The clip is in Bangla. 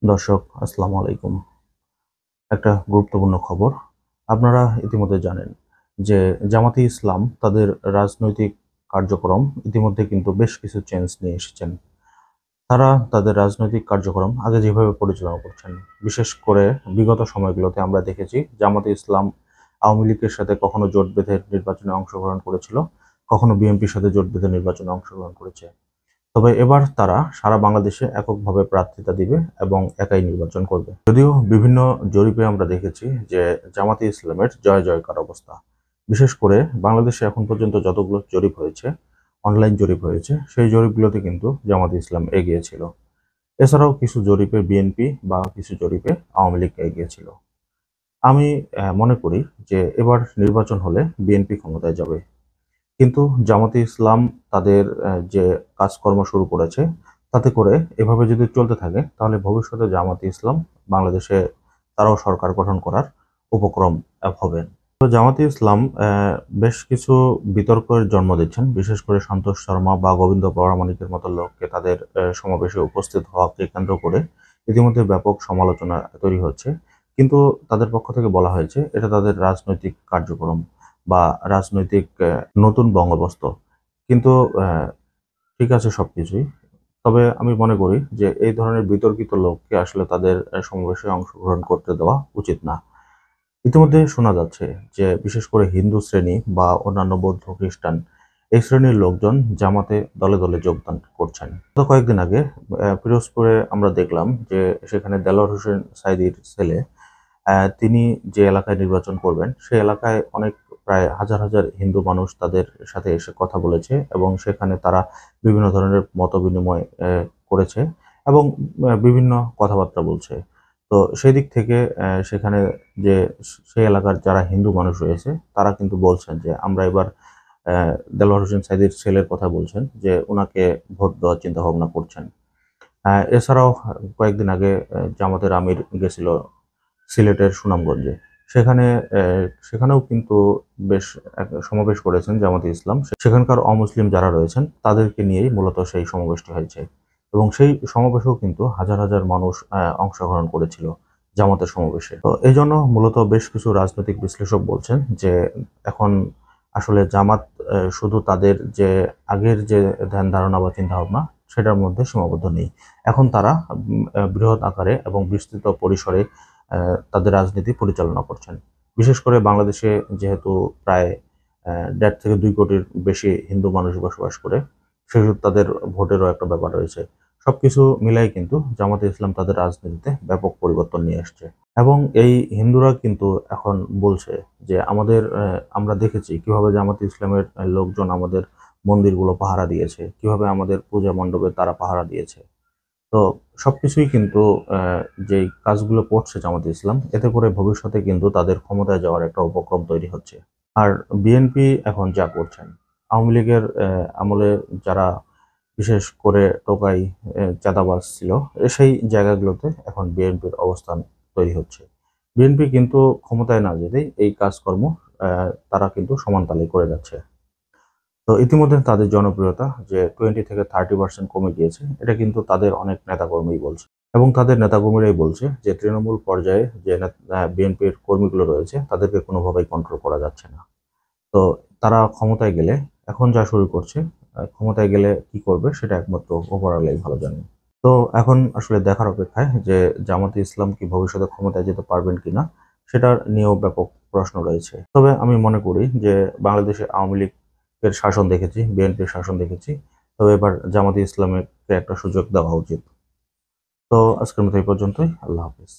দর্শক আসসালামু আলাইকুম। একটা গুরুত্বপূর্ণ খবর। আপনারা ইতিমধ্যে জানেন যে জামাতে ইসলাম তাদের রাজনৈতিক কার্যক্রম ইতিমধ্যে কিন্তু বেশ কিছু চেঞ্জ নিয়ে এসেছেন। তারা তাদের রাজনৈতিক কার্যক্রম আগে যেভাবে পরিচালনা করছেন, বিশেষ করে বিগত সময়গুলোতে আমরা দেখেছি জামাতে ইসলাম আওয়ামী লীগের সাথে কখনো জোট বেঁধে নির্বাচনে অংশগ্রহণ করেছিল, কখনো বিএনপির সাথে জোট বেঁধে নির্বাচনে অংশগ্রহণ করেছে। তবে এবার তারা সারা বাংলাদেশে এককভাবে প্রার্থিতা দিবে এবং একাই নির্বাচন করবে। যদিও বিভিন্ন জরিপে আমরা দেখেছি যে জামাতে ইসলামের জয় জয়কার অবস্থা। বিশেষ করে বাংলাদেশে এখন পর্যন্ত যতগুলো জরিপ হয়েছে, অনলাইন জরিপ হয়েছে, সেই জরিপগুলোতে কিন্তু জামাতে ইসলাম এগিয়ে ছিল। এছাড়াও কিছু জরিপে বিএনপি বা কিছু জরিপে আওয়ামী লীগ এগিয়ে ছিল। আমি মনে করি যে এবার নির্বাচন হলে বিএনপি ক্ষমতায় যাবে। কিন্তু জামাতে ইসলাম তাদের যে কাজকর্ম শুরু করেছে, তাতে করে এভাবে যদি চলতে থাকে তাহলে ভবিষ্যতে জামাতে ইসলাম বাংলাদেশে তারাও সরকার গঠন করার উপক্রম হবেন। তো জামাতে ইসলাম বেশ কিছু বিতর্কের জন্ম দিচ্ছেন, বিশেষ করে সন্তোষ শর্মা বা গোবিন্দ পরামানিকের মতো লোককে তাদের সমাবেশে উপস্থিত হওয়াকে কেন্দ্র করে ইতিমধ্যে ব্যাপক সমালোচনা তৈরি হচ্ছে। কিন্তু তাদের পক্ষ থেকে বলা হয়েছে এটা তাদের রাজনৈতিক কার্যক্রম বা রাজনৈতিক নতুন বন্দোবস্ত। কিন্তু আহ, ঠিক আছে সবকিছুই। তবে আমি মনে করি যে এই ধরনের বিতর্কিত লোককে আসলে তাদের সমাবেশে অংশগ্রহণ করতে দেওয়া উচিত না। ইতিমধ্যে শোনা যাচ্ছে যে বিশেষ করে হিন্দু শ্রেণী বা অন্যান্য বৌদ্ধ খ্রিস্টান এই শ্রেণীর লোকজন জামাতে দলে দলে যোগদান করছেন। গত কয়েকদিন আগে পিরোজপুরে আমরা দেখলাম যে সেখানে দেলোয়ার হোসেন সাঈদীর ছেলে তিনি যে এলাকায় নির্বাচন করবেন সেই এলাকায় অনেক প্রায় হাজার হাজার হিন্দু মানুষ তাদের সাথে এসে কথা বলেছে এবং সেখানে তারা বিভিন্ন ধরনের মতবিনিময় করেছে এবং বিভিন্ন কথাবার্তা বলছে। তো সেই দিক থেকে সেখানে যে সেই এলাকার যারা হিন্দু মানুষ রয়েছে তারা কিন্তু বলছেন যে আমরা এবার দেলোয়ার হোসেন সাঈদীর ছেলের কথা বলছেন যে উনাকে ভোট দেওয়ার চিন্তা ভাবনা করছেন। এছাড়াও কয়েকদিন আগে জামাতের আমির গেছিল সিলেটের সুনামগঞ্জে। সেখানে সেখানেও কিন্তু বেশ এক সমাবেশ করেছেন জামাতে ইসলাম। সেখানকার অমুসলিম যারা রয়েছেন তাদেরকে নিয়েই মূলত সেই সমাবেশটি হয়েছে এবং সেই সমাবেশেও কিন্তু হাজার হাজার মানুষ অংশগ্রহণ করেছিল জামাতের সমাবেশে। তো এই জন্য মূলত বেশ কিছু রাজনৈতিক বিশ্লেষক বলছেন যে এখন আসলে জামাত শুধু তাদের যে আগের যে ধ্যান ধারণা বা চিন্তা ভাবনা সেটার মধ্যে সীমাবদ্ধ নেই। এখন তারা বৃহৎ আকারে এবং বিস্তৃত পরিসরে তাদের রাজনীতি পরিচালনা করছেন। বিশেষ করে বাংলাদেশে যেহেতু প্রায় ১.৫ থেকে ২ কোটির বেশি হিন্দু মানুষ বসবাস করে, সেহেতু তাদের ভোটেরও একটা ব্যাপার রয়েছে। সবকিছু মিলাই কিন্তু জামাতে ইসলাম তাদের রাজনীতিতে ব্যাপক পরিবর্তন নিয়ে আসছে এবং এই হিন্দুরা কিন্তু এখন বলছে যে আমরা দেখেছি কিভাবে জামাতে ইসলামের লোকজন আমাদের মন্দিরগুলো পাহারা দিয়েছে, কিভাবে আমাদের পূজা মণ্ডপে তারা পাহারা দিয়েছে। তো সবকিছুই কিন্তু যেই কাজগুলো করছে জামাতে ইসলাম এতে করে ভবিষ্যতে কিন্তু তাদের ক্ষমতায় যাওয়ার একটা উপক্রম তৈরি হচ্ছে। আর বিএনপি এখন যা করছেন, আওয়ামী লীগের আমলে যারা বিশেষ করে টোকাই চাঁদাবাজ ছিল সেই জায়গাগুলোতে এখন বিএনপির অবস্থান তৈরি হচ্ছে। বিএনপি কিন্তু ক্ষমতায় না যেতেই এই কাজকর্ম তারা কিন্তু সমান তালে করে যাচ্ছে। তো ইতিমধ্যে তাদের জনপ্রিয়তা যে 20 থেকে 30% কমে গিয়েছে, এটা কিন্তু তাদের অনেক নেতাকর্মী বলছে এবং তাদের নেতাকর্মীরাই বলছে যে তৃণমূল পর্যায়ে যে বিএনপির কর্মীগুলো রয়েছে তাদেরকে কোনোভাবেই কন্ট্রোল করা যাচ্ছে না। তো তারা ক্ষমতায় গেলে এখন যা শুরু করছে, ক্ষমতায় গেলে কি করবে সেটা একমাত্র ওপরওয়ালাই ভালো জানেন। তো এখন আসলে দেখার অপেক্ষায় যে জামাতে ইসলাম কি ভবিষ্যতে ক্ষমতায় যেতে পারবেন কিনা সেটা নিয়েও ব্যাপক প্রশ্ন রয়েছে। তবে আমি মনে করি যে বাংলাদেশে আওয়ামী লীগের শাসন দেখেছি, বিএনপির শাসন দেখেছি। তবে এবার জামাতে ইসলামকে একটা সুযোগ দেওয়া উচিত। তো আজকের মতো এই পর্যন্তই। আল্লাহ হাফেজ।